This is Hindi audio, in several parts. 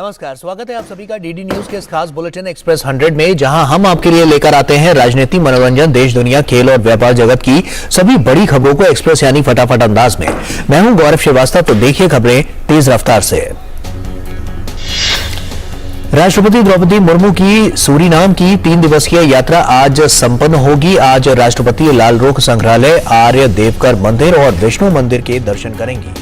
नमस्कार, स्वागत है आप सभी का डीडी न्यूज के इस खास बुलेटिन एक्सप्रेस 100 में, जहां हम आपके लिए लेकर आते हैं राजनीति, मनोरंजन, देश दुनिया, खेल और व्यापार जगत की सभी बड़ी खबरों को एक्सप्रेस यानी फटाफट अंदाज में। मैं हूं गौरव श्रीवास्तव, तो देखिए खबरें तेज रफ्तार से। राष्ट्रपति द्रौपदी मुर्मू की सूरीनाम की 3 दिवसीय यात्रा आज संपन्न होगी। आज राष्ट्रपति लाल रुख संग्रहालय, आर्य देवकर मंदिर और विष्णु मंदिर के दर्शन करेंगी।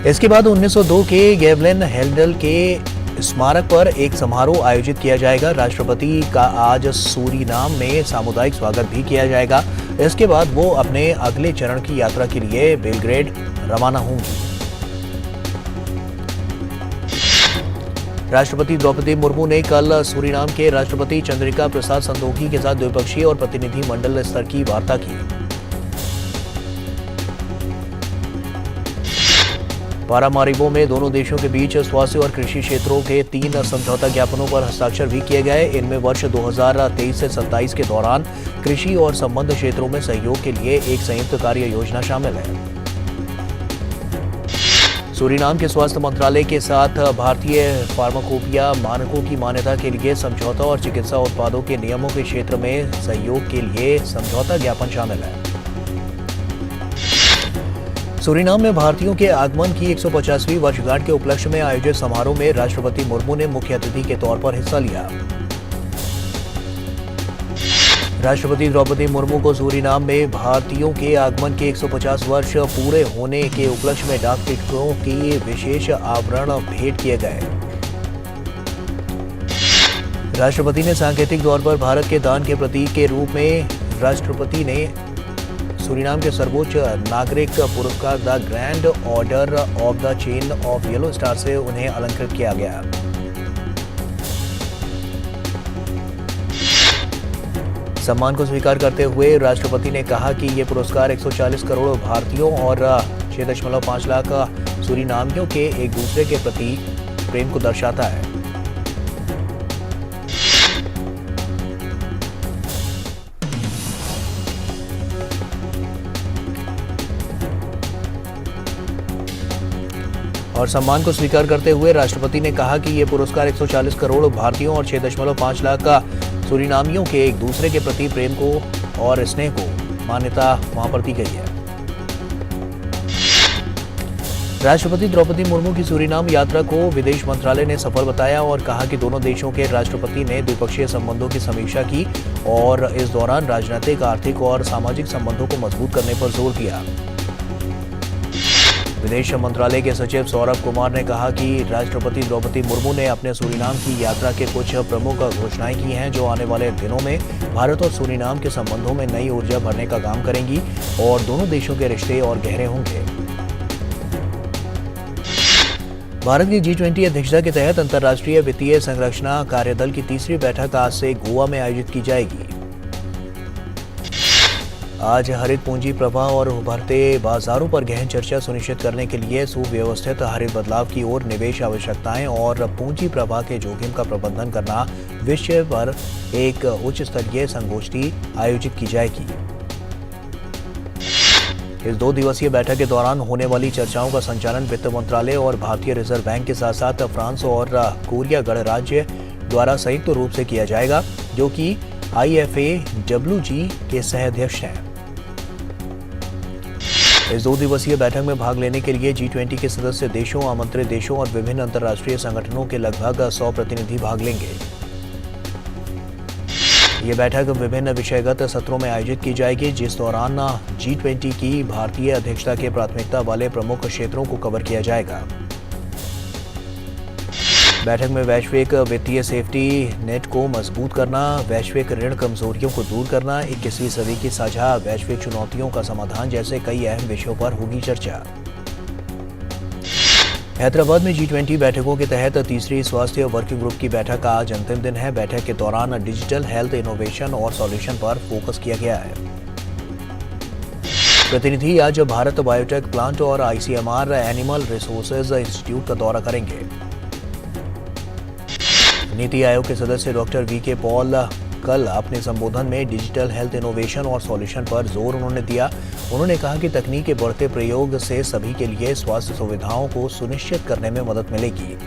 इसके बाद 1902 के गेवलिन हेल्डल के स्मारक पर एक समारोह आयोजित किया जाएगा। राष्ट्रपति का आज सूरीनाम में सामुदायिक स्वागत भी किया जाएगा। इसके बाद वो अपने अगले चरण की यात्रा के लिए बेलग्रेड रवाना होंगी। राष्ट्रपति द्रौपदी मुर्मू ने कल सूरीनाम के राष्ट्रपति चंद्रिका प्रसाद संतोखी के साथ द्विपक्षीय और प्रतिनिधि मंडल स्तर की वार्ता की। पारामारिबो में दोनों देशों के बीच स्वास्थ्य और कृषि क्षेत्रों के 3 समझौता ज्ञापनों पर हस्ताक्षर भी किए गए। इनमें वर्ष 2023 से 27 के दौरान कृषि और संबद्ध क्षेत्रों में सहयोग के लिए एक संयुक्त कार्य योजना शामिल है। सूरीनाम के स्वास्थ्य मंत्रालय के साथ भारतीय फार्माकोपिया मानकों की मान्यता के लिए समझौता और चिकित्सा उत्पादों के नियमों के क्षेत्र में सहयोग के लिए समझौता ज्ञापन शामिल है। सूरीनाम में भारतीयों के आगमन की 150वीं वर्षगांठ के उपलक्ष्य में आयोजित समारोह में राष्ट्रपति मुर्मू ने मुख्य अतिथि के तौर पर हिस्सा लिया। राष्ट्रपति द्रौपदी मुर्मू को सूरीनाम में भारतीयों के आगमन के 150 वर्ष पूरे होने के उपलक्ष्य में डाक टिकटों की विशेष आवरण भेंट किए गए। राष्ट्रपति ने सांकेतिक तौर पर भारत के दान के प्रतीक के रूप में राष्ट्रपति ने सूरीनाम के सर्वोच्च नागरिक पुरस्कार the grand order of the chain of yellow star से उन्हें अलंकृत किया गया। सम्मान को स्वीकार करते हुए राष्ट्रपति ने कहा कि ये पुरस्कार 140 करोड़ भारतीयों और 6.5 लाख सूरीनामियों के एक दूसरे के प्रति प्रेम को दर्शाता है। और सम्मान को स्वीकार करते हुए राष्ट्रपति ने कहा कि ये पुरस्कार 140 करोड़ भारतीयों और 6.5 लाख सूरीनामियों के एक दूसरे के प्रति प्रेम को और स्नेह को मान्यता वहां पर दी गई है। राष्ट्रपति द्रौपदी मुर्मू की सूरीनाम यात्रा को विदेश मंत्रालय ने सफल बताया और कहा कि दोनों देशों के राष्ट्रपति ने द्विपक्षीय संबंधों की समीक्षा की और इस दौरान राजनीतिक, आर्थिक और सामाजिक संबंधों को मजबूत करने पर जोर दिया। विदेश मंत्रालय के सचिव सौरभ कुमार ने कहा कि राष्ट्रपति द्रौपदी मुर्मू ने अपने सूरीनाम की यात्रा के कुछ प्रमुख घोषणाएं की हैं, जो आने वाले दिनों में भारत और सूरीनाम के संबंधों में नई ऊर्जा भरने का काम करेंगी और दोनों देशों के रिश्ते और गहरे होंगे। भारत की G20 अध्यक्षता के तहत अंतर्राष्ट्रीय वित्तीय संरचना कार्यदल की 3री बैठक आज से गोवा में आयोजित की जाएगी। आज हरित पूंजी प्रवाह और उभरते बाजारों पर गहन चर्चा सुनिश्चित करने के लिए सुव्यवस्थित हरित बदलाव की ओर निवेश आवश्यकताएं और पूंजी प्रवाह के जोखिम का प्रबंधन करना विषय पर एक उच्च स्तरीय संगोष्ठी आयोजित की जाएगी। इस 2 दिवसीय बैठक के दौरान होने वाली चर्चाओं का संचालन वित्त मंत्रालय और भारतीय रिजर्व बैंक के साथ साथ फ्रांस और कोरिया गणराज्य द्वारा संयुक्त रूप से किया जाएगा, जो कि IFAWG के सह-अध्यक्ष हैं। इस 2 दिवसीय बैठक में भाग लेने के लिए G20 के सदस्य देशों, आमंत्रित देशों और विभिन्न अंतर्राष्ट्रीय संगठनों के लगभग 100 प्रतिनिधि भाग लेंगे। ये बैठक विभिन्न विषयगत सत्रों में आयोजित की जाएगी, जिस दौरान G20 की भारतीय अध्यक्षता के प्राथमिकता वाले प्रमुख क्षेत्रों को कवर किया जाएगा। बैठक में वैश्विक वित्तीय सेफ्टी नेट को मजबूत करना, वैश्विक ऋण कमजोरियों को दूर करना, 21वीं सदी की साझा वैश्विक चुनौतियों का समाधान जैसे कई अहम विषयों पर होगी चर्चा। हैदराबाद में G20 बैठकों के तहत 3री स्वास्थ्य वर्किंग ग्रुप की बैठक का आज अंतिम दिन है। बैठक के दौरान डिजिटल हेल्थ इनोवेशन और सॉल्यूशन पर फोकस किया गया है। प्रतिनिधि आज भारत बायोटेक प्लांट और ICMR एनिमल रिसोर्सेज इंस्टीट्यूट का दौरा करेंगे। नीति आयोग के सदस्य डॉक्टर VK पॉल कल अपने संबोधन में डिजिटल हेल्थ इनोवेशन और सॉल्यूशन पर जोर उन्होंने दिया। उन्होंने कहा कि तकनीक के बढ़ते प्रयोग से सभी के लिए स्वास्थ्य सुविधाओं को सुनिश्चित करने में मदद मिलेगी।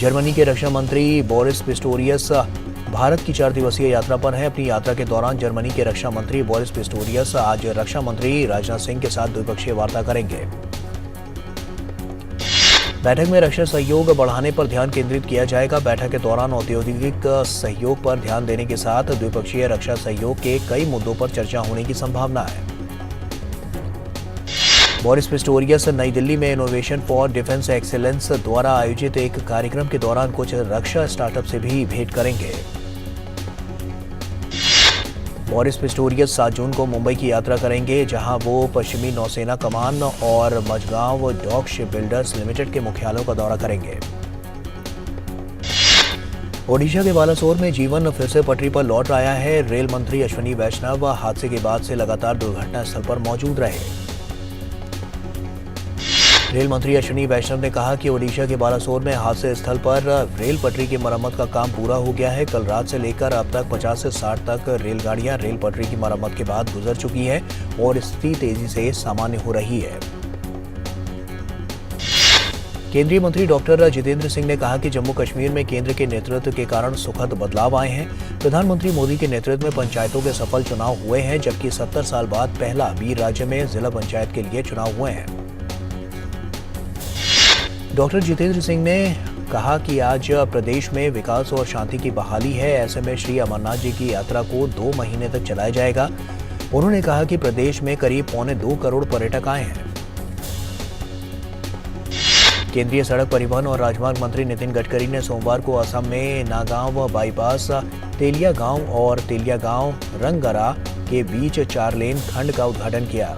जर्मनी के रक्षा मंत्री बोरिस पिस्टोरियस भारत की 4 दिवसीय यात्रा पर हैं। अपनी यात्रा के दौरान जर्मनी के रक्षा मंत्री बोरिस पिस्टोरियस आज रक्षा मंत्री राजनाथ सिंह के साथ द्विपक्षीय वार्ता करेंगे। बैठक में रक्षा सहयोग बढ़ाने पर ध्यान केंद्रित किया जाएगा। बैठक के दौरान औद्योगिक सहयोग पर ध्यान देने के साथ द्विपक्षीय रक्षा सहयोग के कई मुद्दों पर चर्चा होने की संभावना है। बोरिस पिस्टोरियस नई दिल्ली में इनोवेशन फॉर डिफेंस एक्सीलेंस द्वारा आयोजित एक कार्यक्रम के दौरान कुछ रक्षा स्टार्टअप से भी भेंट करेंगे। बोरिस पिस्टोरियस 7 जून को मुंबई की यात्रा करेंगे, जहां वो पश्चिमी नौसेना कमान और Mazagon dock ship builders limited के मुख्यालयों का दौरा करेंगे। ओडिशा के बालासोर में जीवन फिर से पटरी पर लौट आया है। रेल मंत्री अश्विनी वैष्णव हादसे के बाद से लगातार दुर्घटना स्थल पर मौजूद रहे। रेल मंत्री अश्विनी वैष्णव ने कहा कि ओडिशा के बालासोर में हादसे स्थल पर रेल पटरी की मरम्मत का काम पूरा हो गया है। कल रात से लेकर अब तक 50 से 60 तक रेलगाड़ियां रेल पटरी की मरम्मत के बाद गुजर चुकी हैं और स्थिति तेजी से सामान्य हो रही है। केंद्रीय मंत्री डॉक्टर जितेंद्र सिंह ने कहा कि जम्मू कश्मीर में केंद्र के नेतृत्व के कारण सुखद बदलाव आए हैं। प्रधानमंत्री मोदी के नेतृत्व में पंचायतों के सफल चुनाव हुए हैं, जबकि 70 साल बाद पहला भी राज्य में जिला पंचायत के लिए चुनाव हुए हैं। डॉक्टर जितेंद्र सिंह ने कहा कि आज प्रदेश में विकास और शांति की बहाली है। ऐसे में श्री अमरनाथ जी की यात्रा को 2 महीने तक चलाया जाएगा। उन्होंने कहा कि प्रदेश में करीब 2.25 करोड़ पर्यटक आए हैं। केंद्रीय सड़क परिवहन और राजमार्ग मंत्री नितिन गडकरी ने सोमवार को असम में नागांव बाईपास तेलिया गांव और तेलिया गांव रंगगरा के बीच 4 लेन खंड का उद्घाटन किया।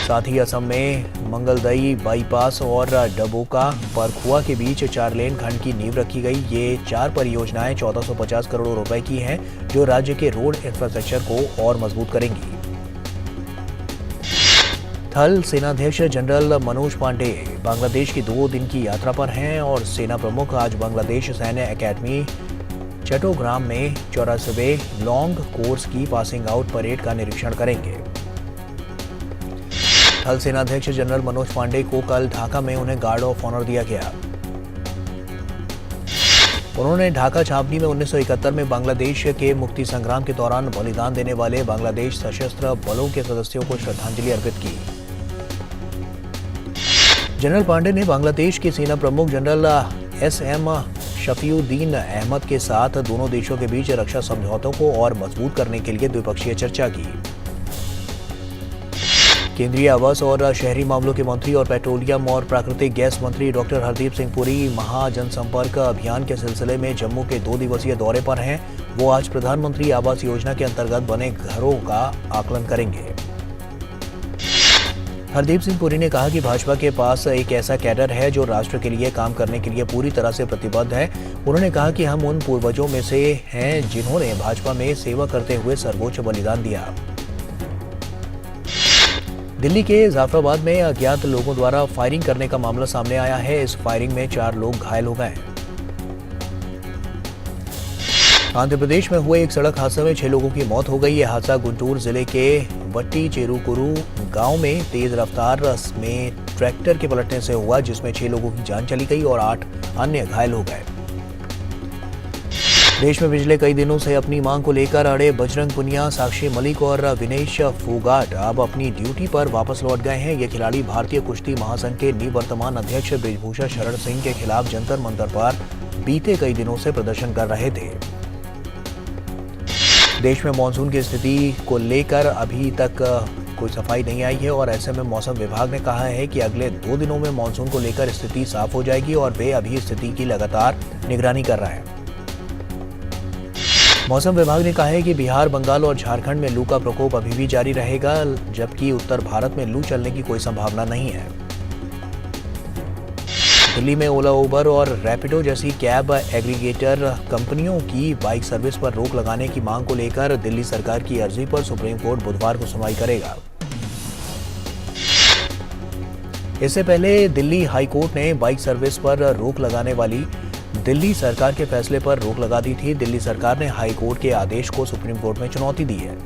साथ ही असम में मंगलदई बाईपास और डबोका परखुआ के बीच 4 लेन खंड की नींव रखी गई। ये 4 परियोजनाएं 1450 करोड़ रुपए की हैं, जो राज्य के रोड इंफ्रास्ट्रक्चर को और मजबूत करेंगी। थल सेनाध्यक्ष जनरल मनोज पांडे बांग्लादेश की 2 दिन की यात्रा पर हैं और सेना प्रमुख आज बांग्लादेश सैन्य अकेडमी चट्टोग्राम में 84वें लॉन्ग कोर्स की पासिंग आउट परेड का निरीक्षण करेंगे। थल सेनाध्यक्ष जनरल मनोज पांडे को कल ढाका में उन्हें गार्ड ऑफ ऑनर दिया गया। उन्होंने ढाका छावनी में 1971 में बांग्लादेश के मुक्ति संग्राम के दौरान बलिदान देने वाले बांग्लादेश सशस्त्र बलों के सदस्यों को श्रद्धांजलि अर्पित की। जनरल पांडे ने बांग्लादेश के सेना प्रमुख जनरल SM शफीउद्दीन अहमद के साथ दोनों देशों के बीच रक्षा समझौतों को और मजबूत करने के लिए द्विपक्षीय चर्चा की। केंद्रीय आवास और शहरी मामलों के मंत्री और पेट्रोलियम और प्राकृतिक गैस मंत्री डॉक्टर हरदीप सिंह पुरी महाजनसंपर्क अभियान के सिलसिले में जम्मू के 2 दिवसीय दौरे पर हैं। वो आज प्रधानमंत्री आवास योजना के अंतर्गत बने घरों का आकलन करेंगे। हरदीप सिंह पुरी ने कहा कि भाजपा के पास एक ऐसा कैडर है जो राष्ट्र के लिए काम करने के लिए पूरी तरह से प्रतिबद्ध है। उन्होंने कहा कि हम उन पूर्वजों में से हैं जिन्होंने भाजपा में सेवा करते हुए सर्वोच्च बलिदान दिया। दिल्ली के जाफराबाद में अज्ञात लोगों द्वारा फायरिंग करने का मामला सामने आया है। इस फायरिंग में 4 लोग घायल हो गए। आंध्र प्रदेश में हुए एक सड़क हादसे में 6 लोगों की मौत हो गई। यह हादसा गुंटूर जिले के वट्टी चेरुकुरू गांव में तेज रफ्तार में ट्रैक्टर के पलटने से हुआ, जिसमें 6 लोगों की जान चली गई और 8 अन्य घायल हो गए। देश में पिछले कई दिनों से अपनी मांग को लेकर अड़े बजरंग पुनिया, साक्षी मलिक और विनेश फोगाट अब अपनी ड्यूटी पर वापस लौट गए हैं। ये खिलाड़ी भारतीय कुश्ती महासंघ के निवर्तमान अध्यक्ष बृजभूषण शरण सिंह के खिलाफ जंतर मंतर पर बीते कई दिनों से प्रदर्शन कर रहे थे। देश में मानसून की स्थिति को लेकर अभी तक कोई सफाई नहीं आई है और ऐसे में मौसम विभाग ने कहा है कि अगले 2 दिनों में मानसून को लेकर स्थिति साफ हो जाएगी और वे अभी स्थिति की लगातार निगरानी कर रहे हैं। मौसम विभाग ने कहा है कि बिहार, बंगाल और झारखंड में लू का प्रकोप अभी भी जारी रहेगा, जबकि उत्तर भारत में लू चलने की कोई संभावना नहीं है। दिल्ली में ओला, उबर और रैपिडो जैसी कैब एग्रीगेटर कंपनियों की बाइक सर्विस पर रोक लगाने की मांग को लेकर दिल्ली सरकार की अर्जी पर सुप्रीम कोर्ट बुधवार को सुनवाई करेगा। इससे पहले दिल्ली हाई कोर्ट ने बाइक सर्विस पर रोक लगाने वाली दिल्ली सरकार के फैसले पर रोक लगा दी थी। दिल्ली सरकार ने हाई कोर्ट के आदेश को सुप्रीम कोर्ट में चुनौती दी है।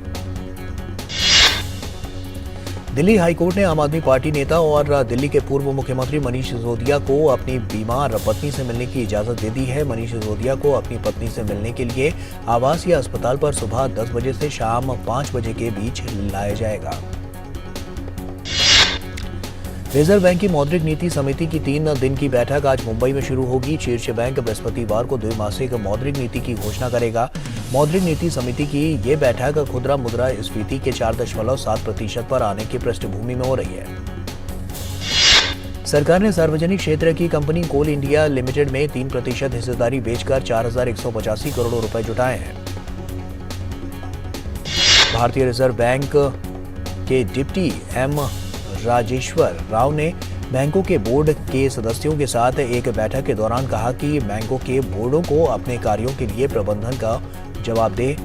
दिल्ली हाई कोर्ट ने आम आदमी पार्टी नेता और दिल्ली के पूर्व मुख्यमंत्री मनीष सिसोदिया को अपनी बीमार पत्नी से मिलने की इजाजत दे दी है। मनीष सिसोदिया को अपनी पत्नी से मिलने के लिए आवास या अस्पताल पर सुबह 10 बजे से शाम 5 बजे के बीच लाया जाएगा। रिजर्व बैंक की मौद्रिक नीति समिति की 3 दिन की बैठक आज मुंबई में शुरू होगी। शीर्ष बैंक बृहस्पतिवार को द्विमासिक मौद्रिक नीति की घोषणा करेगा। मौद्रिक नीति समिति की ये बैठक खुदरा मुद्रास्फीति के 4.7% पर आने की पृष्ठभूमि में हो रही है। सरकार ने सार्वजनिक क्षेत्र की कंपनी कोल इंडिया लिमिटेड में 3% हिस्सेदारी बेचकर 4,185 करोड़ रुपए जुटाए हैं। भारतीय रिजर्व बैंक के डिप्टी एम राजेश्वर राव ने बैंकों के बोर्ड के सदस्यों के साथ एक बैठक के दौरान कहा कि बैंकों के बोर्डों को अपने कार्यों के लिए प्रबंधन का जवाबदेह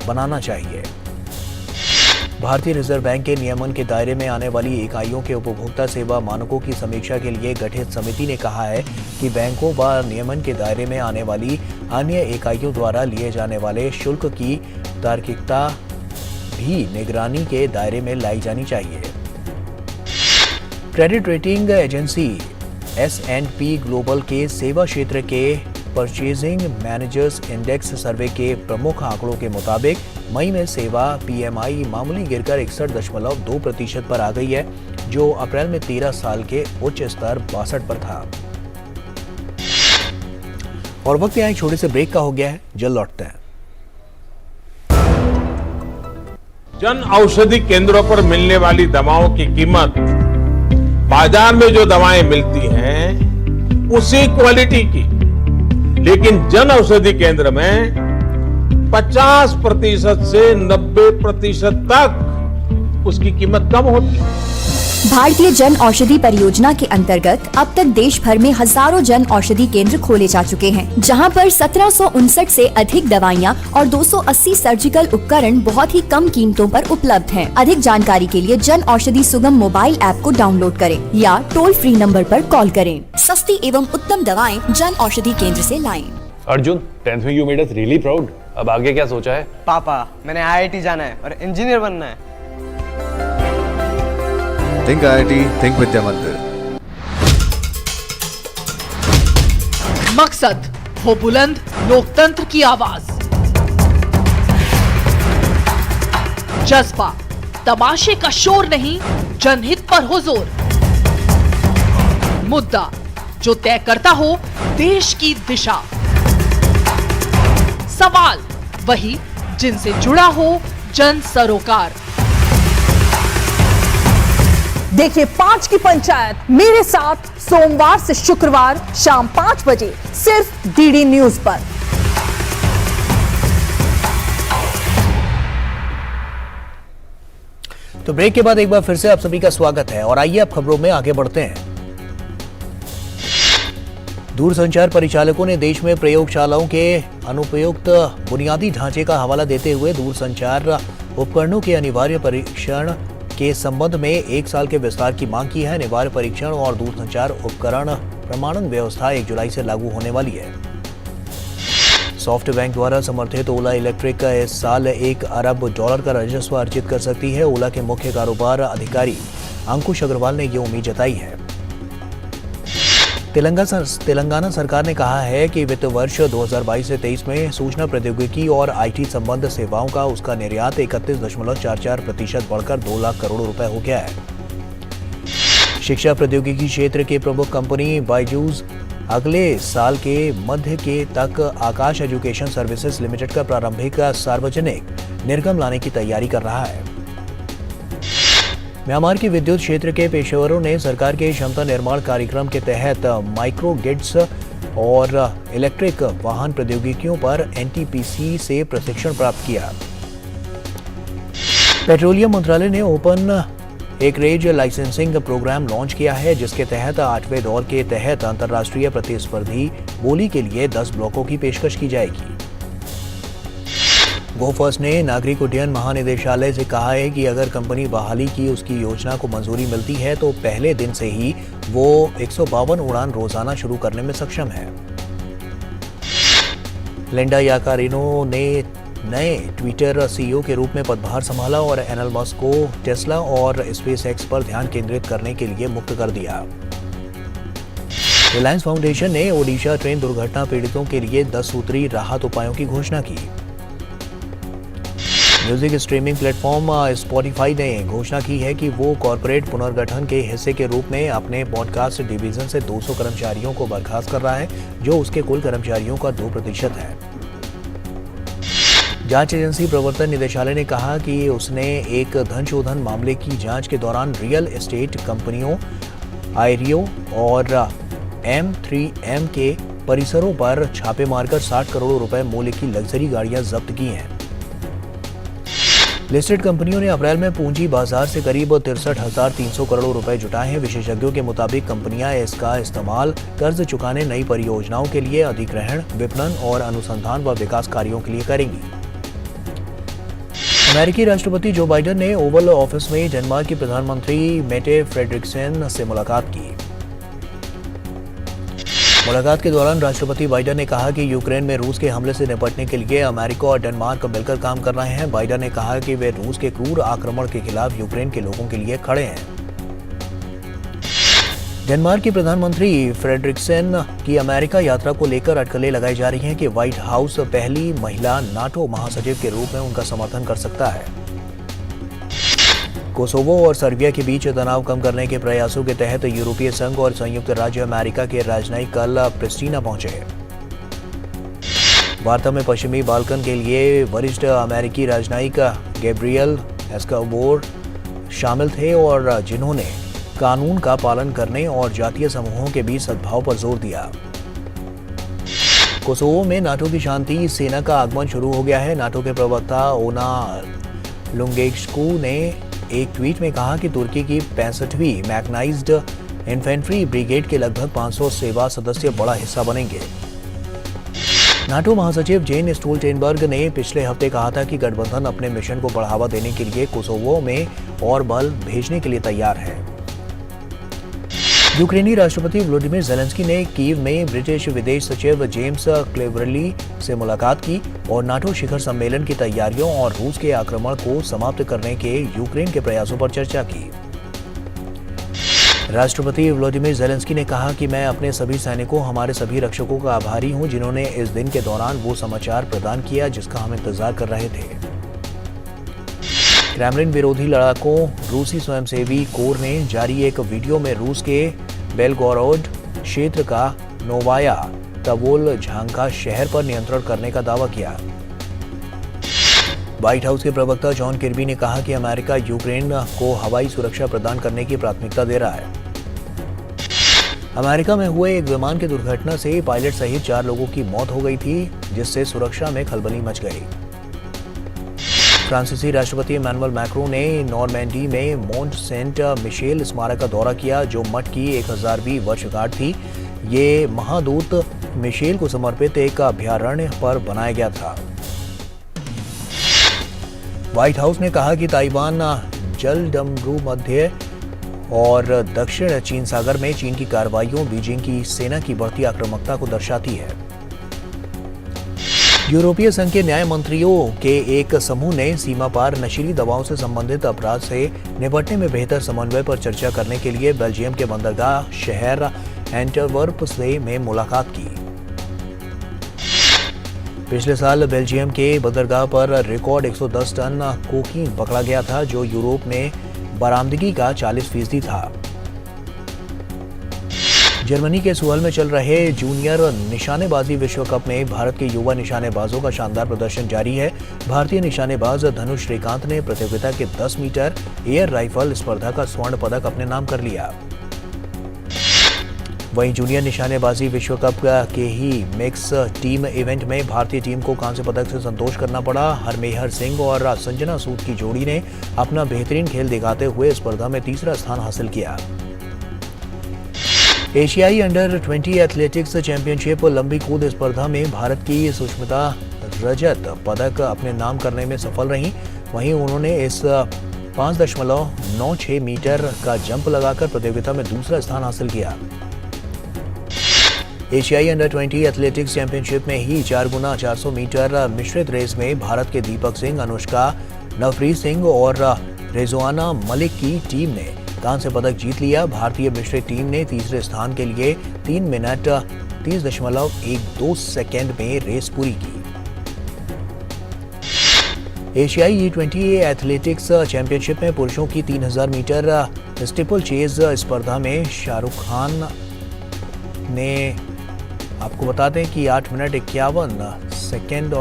बनाना चाहिए। भारतीय रिजर्व बैंक के नियमन के दायरे में आने वाली इकाइयों के उपभोक्ता सेवा मानकों की समीक्षा के लिए गठित समिति ने कहा है कि बैंकों व नियमन के दायरे में आने वाली अन्य इकाइयों द्वारा लिए जाने वाले शुल्क की तार्किकता भी निगरानी के दायरे में लाई जानी चाहिए। Credit rating agency S&P global के सेवा क्षेत्र के परचेजिंग मैनेजर्स इंडेक्स सर्वे के प्रमुख आंकड़ों के मुताबिक मई में सेवा PMI मामूली गिरकर 61.2% पर आ गई है, जो अप्रैल में 13 साल के उच्च स्तर 62 पर था। और वक्त यहाँ एक छोटे से ब्रेक का हो गया है, जल्द लौटते हैं। जन औषधि केंद्रों पर मिलने वाली दवाओं की कीमत बाजार में जो दवाएं मिलती हैं उसी क्वालिटी की, लेकिन जन औषधि केंद्र में 50% से 90% तक उसकी कीमत कम होती है। भारतीय जन औषधि परियोजना के अंतर्गत अब तक देश भर में हजारों जन औषधि केंद्र खोले जा चुके हैं, जहां पर 1759 से अधिक दवाइयां और 280 सर्जिकल उपकरण बहुत ही कम कीमतों पर उपलब्ध हैं। अधिक जानकारी के लिए जन औषधि सुगम मोबाइल ऐप को डाउनलोड करें या टोल फ्री नंबर पर कॉल करें। सस्ती एवं उत्तम दवाएं जन औषधि केंद्र से लाएं। अर्जुन, 10th में you made us really proud. अब आगे क्या सोचा है? पापा, मैंने IIT जाना है और इंजीनियर बनना है। Think IIT, think विद्या मंदिर। मकसद हो बुलंद लोकतंत्र की आवाज, जज्बा तमाशे का शोर नहीं, जनहित पर हो जोर, मुद्दा जो तय करता हो देश की दिशा, सवाल वही जिनसे जुड़ा हो जन सरोकार। देखिए 5 की पंचायत मेरे साथ सोमवार से शुक्रवार शाम 5 बजे सिर्फ DD न्यूज पर। तो ब्रेक के बाद एक बार फिर से आप सभी का स्वागत है और आइए अब खबरों में आगे बढ़ते हैं। दूरसंचार परिचालकों ने देश में प्रयोगशालाओं के अनुपयुक्त बुनियादी ढांचे का हवाला देते हुए दूरसंचार उपकरणों के अनिवार्य परीक्षण के संबंध में 1 साल के विस्तार की मांग की है। अनिवार्य परीक्षण और दूरसंचार उपकरण प्रमाणन व्यवस्था 1 जुलाई से लागू होने वाली है। सॉफ्टबैंक द्वारा समर्थित ओला इलेक्ट्रिक इस साल $1 अरब का राजस्व अर्जित कर सकती है। ओला के मुख्य कारोबार अधिकारी अंकुश अग्रवाल ने ये उम्मीद जताई है। तेलंगाना सरकार ने कहा है कि वित्त वर्ष 2022 से 23 में सूचना प्रौद्योगिकी और IT संबंध सेवाओं का उसका निर्यात 31.44% बढ़कर 2 लाख करोड़ रुपए हो गया है। शिक्षा प्रौद्योगिकी क्षेत्र के प्रमुख कंपनी बायजूस अगले साल के मध्य के तक आकाश एजुकेशन सर्विसेज लिमिटेड का प्रारंभिक सार्वजनिक निर्गम लाने की तैयारी कर रहा है। म्यांमार के विद्युत क्षेत्र के पेशेवरों ने सरकार के क्षमता निर्माण कार्यक्रम के तहत माइक्रो ग्रिड्स और इलेक्ट्रिक वाहन प्रौद्योगिकियों पर NTPC से प्रशिक्षण प्राप्त किया। पेट्रोलियम मंत्रालय ने open acreage licensing programme launch किया है, जिसके तहत 8वें दौर के तहत अंतर्राष्ट्रीय प्रतिस्पर्धी बोली के लिए 10 ब्लॉकों की पेशकश की जाएगी। गोफर्स्ट ने नागरिक उड्डयन महानिदेशालय से कहा है कि अगर कंपनी बहाली की उसकी योजना को मंजूरी मिलती है तो पहले दिन से ही वो 152 उड़ान रोजाना शुरू करने में सक्षम है। लिंडा याकारिनो ने नए ट्विटर सीईओ के रूप में पदभार संभाला और एलन मस्क को टेस्ला और स्पेसएक्स पर ध्यान केंद्रित करने के लिए मुक्त कर दिया। रिलायंस फाउंडेशन ने ओडिशा ट्रेन दुर्घटना पीड़ितों के लिए 10 सूत्री राहत उपायों की घोषणा की। म्यूजिक स्ट्रीमिंग प्लेटफॉर्म स्पॉटिफाई ने घोषणा की है कि वो कॉर्पोरेट पुनर्गठन के हिस्से के रूप में अपने पॉडकास्ट डिवीजन से 200 कर्मचारियों को बर्खास्त कर रहा है, जो उसके कुल कर्मचारियों का 2% है। जांच एजेंसी प्रवर्तन निदेशालय ने कहा कि उसने एक धन शोधन मामले की जांच के दौरान रियल एस्टेट कंपनियों आयरियो और M3M के परिसरों पर छापे मारकर 60 करोड़ रुपए मूल्य की लग्जरी गाड़ियां जब्त की हैं। लिस्टेड कंपनियों ने अप्रैल में पूंजी बाजार से करीब 63,300 करोड़ रुपए जुटाए हैं। विशेषज्ञों के मुताबिक कंपनियां इसका इस्तेमाल कर्ज चुकाने, नई परियोजनाओं के लिए अधिग्रहण, विपणन और अनुसंधान व विकास कार्यों के लिए करेंगी। अमेरिकी राष्ट्रपति जो बाइडेन ने ओवल ऑफिस में डेनमार्क के प्रधानमंत्री मेटे फ्रेडरिक्सेन से मुलाकात की। मुलाकात के दौरान राष्ट्रपति बाइडेन ने कहा कि यूक्रेन में रूस के हमले से निपटने के लिए अमेरिका और डेनमार्क मिलकर काम कर रहे हैं। बाइडेन ने कहा कि वे रूस के क्रूर आक्रमण के खिलाफ यूक्रेन के लोगों के लिए खड़े हैं। डेनमार्क की प्रधानमंत्री फ्रेडरिक्सेन की अमेरिका यात्रा को लेकर अटकलें लगाई जा रही हैं कि व्हाइट हाउस पहली महिला नाटो महासचिव के रूप में उनका समर्थन कर सकता है। कोसोवो और सर्बिया के बीच तनाव कम करने के प्रयासों के तहत यूरोपीय संघ और संयुक्त राज्य अमेरिका के राजनयिक कल प्रिस्टीना पहुंचे। वार्ता में पश्चिमी बाल्कन के लिए वरिष्ठ अमेरिकी राजनयिक गैब्रियल एस्कोबार शामिल थे और जिन्होंने कानून का पालन करने और जातीय समूहों के बीच सद्भाव पर जोर दिया। कोसोवो में नाटो की शांति सेना का आगमन शुरू हो गया है। नाटो के प्रवक्ता ओना लुंगेस्कू ने एक ट्वीट में कहा कि तुर्की की 65वीं मैकनाइज्ड इन्फेंट्री ब्रिगेड के लगभग 500 सेवा सदस्य बड़ा हिस्सा बनेंगे। नाटो महासचिव जेन स्टोल्टेनबर्ग ने पिछले हफ्ते कहा था कि गठबंधन अपने मिशन को बढ़ावा देने के लिए कोसोवो में और बल भेजने के लिए तैयार है। यूक्रेनी राष्ट्रपति व्लादिमीर ज़ेलेंस्की ने कीव में ब्रिटिश विदेश सचिव जेम्स क्लेवरली से मुलाकात की और नाटो शिखर सम्मेलन की तैयारियों और रूस के आक्रमण को समाप्त करने के यूक्रेन के प्रयासों पर चर्चा की। राष्ट्रपति व्लादिमीर ज़ेलेंस्की ने कहा कि मैं अपने सभी सैनिकों, हमारे सभी रक्षकों का आभारी हूं जिन्होंने इस दिन के दौरान वो समाचार प्रदान किया जिसका हम इंतजार कर रहे थे। क्रेमलिन विरोधी लड़ाकों रूसी स्वयंसेवी कोर ने जारी एक वीडियो में रूस के बेलगोरोड क्षेत्र का नोवाया तवोलझांका शहर पर नियंत्रण करने का दावा किया। व्हाइट हाउस के प्रवक्ता जॉन किर्बी ने कहा कि अमेरिका यूक्रेन को हवाई सुरक्षा प्रदान करने की प्राथमिकता दे रहा है। अमेरिका में हुए एक विमान की दुर्घटना से पायलट सहित 4 लोगों की मौत हो गई थी, जिससे सुरक्षा में खलबली मच गई। फ्रांसीसी राष्ट्रपति इमैनुअल मैक्रों ने नॉर्मैंडी में मोंट सेंट मिशेल स्मारक का दौरा किया, जो मठ की 1000वीं वर्षगांठ थी। ये महादूत मिशेल को समर्पित एक अभयारण्य पर बनाया गया था। व्हाइट हाउस ने कहा कि ताइवान जलडमरू मध्य और दक्षिण चीन सागर में चीन की कार्रवाइयों बीजिंग की सेना की बढ़ती आक्रामकता को दर्शाती है। यूरोपीय संघ के न्याय मंत्रियों के एक समूह ने सीमा पार नशीली दवाओं से संबंधित अपराध से निपटने में बेहतर समन्वय पर चर्चा करने के लिए बेल्जियम के बंदरगाह शहर एंटवर्प में मुलाकात की। पिछले साल बेल्जियम के बंदरगाह पर रिकॉर्ड 110 टन कोकीन पकड़ा गया था, जो यूरोप में बरामदगी का 40% था। जर्मनी के सुअल में चल रहे जूनियर निशानेबाजी विश्व कप में भारत के युवा निशानेबाजों का शानदार प्रदर्शन जारी है। भारतीय निशानेबाज धनुष श्रीकांत ने प्रतियोगिता के 10 मीटर एयर राइफल स्पर्धा का स्वर्ण पदक अपने नाम कर लिया। वहीं जूनियर निशानेबाजी विश्व कप के ही मिक्स टीम इवेंट में भारतीय टीम को कांस्य पदक से संतोष करना पड़ा। हरमेहर सिंह और संजना सूद की जोड़ी ने अपना बेहतरीन खेल दिखाते हुए स्पर्धा में तीसरा स्थान हासिल किया। एशियाई अंडर 20 एथलेटिक्स चैंपियनशिप लंबी कूद स्पर्धा में भारत की सुष्मिता रजत पदक अपने नाम करने में सफल रहीं। वहीं उन्होंने इस 5.96 मीटर का जंप लगाकर प्रतियोगिता में दूसरा स्थान हासिल किया। एशियाई अंडर 20 एथलेटिक्स चैंपियनशिप में ही 4 गुना 400 मीटर मिश्रित रेस में भारत के दीपक सिंह, अनुष्का, नवप्रीत सिंह और रिजवाना मलिक की टीम ने कांस्य पदक जीत लिया। भारतीय मिश्रित टीम ने तीसरे स्थान के लिए 3 मिनट 30.12 सेकेंड में रेस पूरी की। एशियाई T20 एथलेटिक्स चैंपियनशिप में पुरुषों की 3000 मीटर स्टीपल चेज स्पर्धा में शाहरुख खान ने, आपको बता दें कि 8 मिनट 51 सेकेंड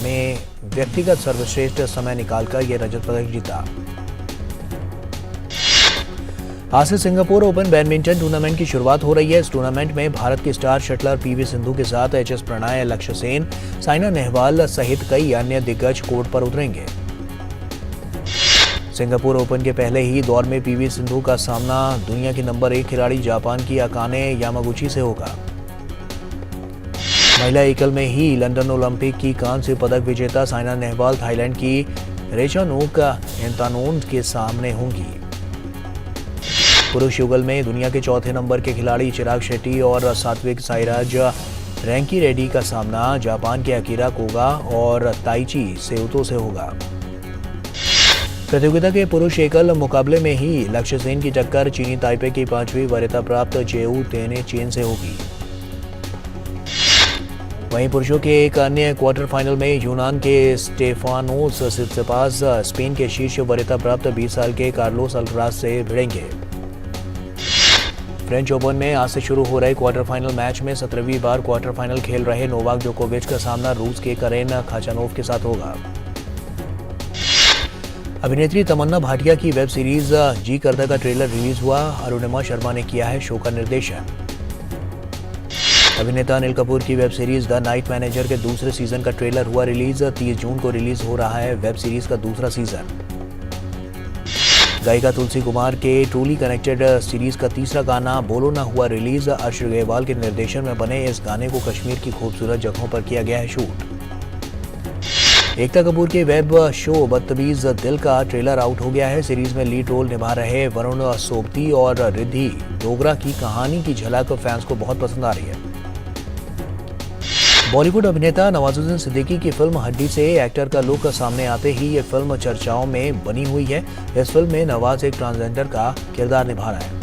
में व्यक्तिगत सर्वश्रेष्ठ समय निकालकर यह रजत पदक जीता। आज से सिंगापुर ओपन बैडमिंटन टूर्नामेंट की शुरुआत हो रही है। इस टूर्नामेंट में भारत के स्टार शटलर PV सिंधु के साथ HS प्रणय, लक्ष्य सेन, साइना नेहवाल सहित कई अन्य दिग्गज कोर्ट पर उतरेंगे। सिंगापुर ओपन के पहले ही दौर में PV सिंधु का सामना दुनिया की नंबर 1 खिलाड़ी जापान की अकाने यामागुची से होगा। महिला एकल में ही लंदन ओलंपिक की कांस्य पदक विजेता साइना नेहवाल थाईलैंड की रेचानोक एंतानोन के सामने होंगी। पुरुष युगल में दुनिया के चौथे नंबर के खिलाड़ी चिराग शेट्टी और सात्विक साईराज रैंकी रेड्डी का सामना जापान के अकीरा कोगा और ताइची सेउतो से होगा। प्रतियोगिता के पुरुष एकल मुकाबले में ही लक्ष्य सेन की टक्कर चीनी ताइपे की 5वीं वरीयता प्राप्त जेऊ तेने चेन से होगी। वहीं पुरुषों के एक अन्य क्वार्टर फाइनल में यूनान के स्टेफानोस सित्सिपास स्पेन के शीर्ष वरीयता प्राप्त 20 साल के कार्लोस अल्काराज से भिड़ेंगे। फ्रेंच ओपन में आज से शुरू हो रहे क्वार्टर फाइनल मैच में 17वीं बार क्वार्टर फाइनल खेल रहे नोवाक जोकोविच का सामना रूस के करेन खाचानोव के साथ होगा। अभिनेत्री तमन्ना भाटिया की वेब सीरीज जी करदा का ट्रेलर रिलीज हुआ। अरुणिमा शर्मा ने किया है शो का निर्देशन। अभिनेता अनिल कपूर की web series the night manager के दूसरे सीजन का ट्रेलर हुआ रिलीज। 30 जून को रिलीज हो रहा है वेब सीरीज का दूसरा सीजन। गायिका तुलसी कुमार के ट्रूली कनेक्टेड सीरीज का तीसरा गाना बोलो ना हुआ रिलीज। अर्श ग्रेवाल के निर्देशन में बने इस गाने को कश्मीर की खूबसूरत जगहों पर किया गया है शूट। एकता कपूर के वेब शो बदतमीज दिल का ट्रेलर आउट हो गया है। सीरीज में लीड रोल निभा रहे वरुण सोबती और रिद्धि डोगरा की कहानी की झलक फैंस को बहुत पसंद आ रही है। बॉलीवुड अभिनेता नवाजुद्दीन सिद्दीकी की फिल्म हड्डी से एक्टर का लुक सामने आते ही ये फिल्म चर्चाओं में बनी हुई है। इस फिल्म में नवाज एक ट्रांसजेंडर का किरदार निभा रहा है।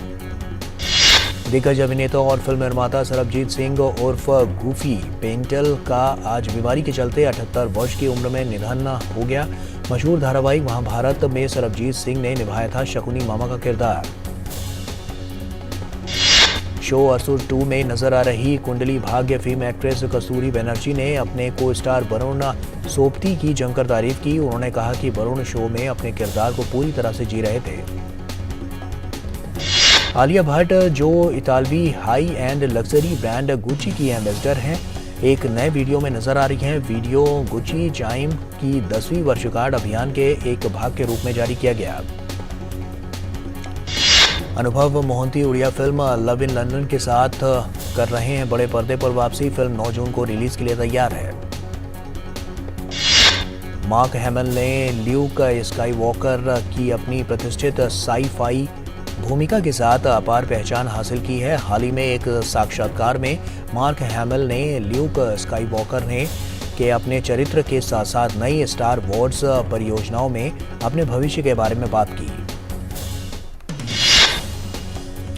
दिग्गज अभिनेता और फिल्म निर्माता सरबजीत सिंह उर्फ गूफी पेंटल का आज बीमारी के चलते 78 वर्ष की उम्र में निधन हो गया। मशहूर धारावाहिक महाभारत में सरबजीत सिंह ने निभाया था शकुनी मामा का किरदार। शो असुर 2 में नजर आ रही कुंडली भाग्य फेम एक्ट्रेस कस्तूरी बनर्जी ने अपने को स्टार वरुण सोबती की जमकर तारीफ की। उन्होंने कहा कि वरुण शो में अपने किरदार को पूरी तरह से जी रहे थे। आलिया भट्ट जो इतालवी high and luxury brand Gucci की एम्बेसडर हैं, एक नए वीडियो में नजर आ रही हैं। वीडियो गुच्ची जाइम की 10वीं वर्षगांठ अभियान के एक भाग के रूप में जारी किया गया। Anubhav Mohanty Odia film love in London के साथ कर रहे हैं बड़े पर्दे पर वापसी। फिल्म 9 जून को रिलीज के लिए तैयार है। मार्क हैमिल ने ल्यूक स्काईवॉकर की अपनी प्रतिष्ठित साई-फाई भूमिका के साथ अपार पहचान हासिल की है। हाल ही में एक साक्षात्कार में मार्क हैमिल ने ल्यूक स्काईवॉकर के अपने चरित्र के साथ साथ नई स्टार वॉर्स परियोजनाओं में अपने भविष्य के बारे में बात की।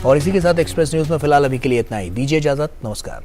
और इसी के साथ एक्सप्रेस न्यूज में फिलहाल अभी के लिए इतना ही। दीजिए इजाजत, नमस्कार।